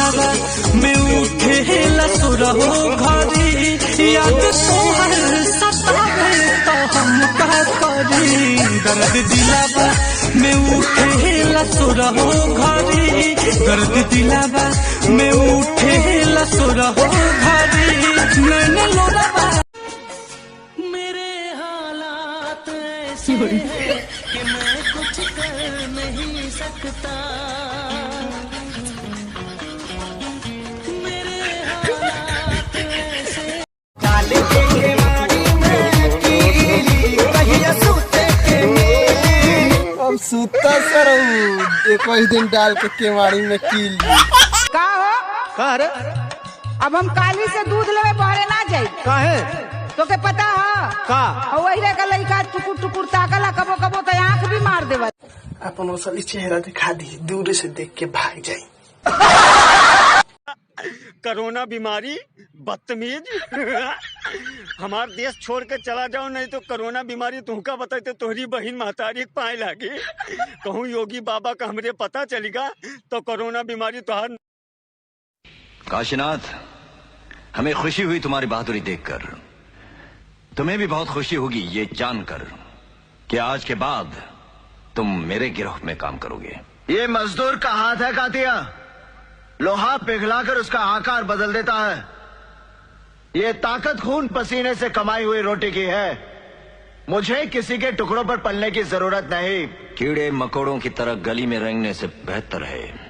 दिलावा में उठे लसुरहो घरी, याद तोहर सतावे तो हम का करी। दर्द दिलावा में उठे लसुरहो घरी, दर्द दिलावा में उठे लसुरहो घरी। नैन लोरावा मेरे हालात ऐसे हैं कि मैं कुछ कर नहीं सकता। मेरे हालात ऐसे डाल के केवाड़ी में कीली कहिया सूते के मेली। अब सूता सर एक ही दिन डाल के केवाड़ी में कीली। का हो का रे? अब हम काली से दूध लेवे बहरे ना जाई। काहे? तो के पता है का? वही रे का लइका टुकुर टुकुर ताकला, कबो कबो तो आँख भी मार देवा। अपन असली चेहरा दिखा दी, दूर से देख के भाग जाई। कोरोना बीमारी बदतमीज हमार देश छोड़ के चला जाओ, नहीं तो कोरोना बीमारी तुमका बताते तोहरी बहन महतारी पाए लागे। कहूँ योगी बाबा का हमरे पता चलेगा तो कोरोना बीमारी तुहार। काशीनाथ, हमें खुशी हुई तुम्हारी बहादुरी देखकर। तुम्हें भी बहुत खुशी होगी ये जानकर कि आज के बाद तुम मेरे गिरोह में काम करोगे। ये मजदूर का हाथ है कातिया, लोहा पिघलाकर उसका आकार बदल देता है। ये ताकत खून पसीने से कमाई हुई रोटी की है। मुझे किसी के टुकड़ों पर पलने की जरूरत नहीं। कीड़े मकोड़ों की तरह गली में रेंगने से बेहतर है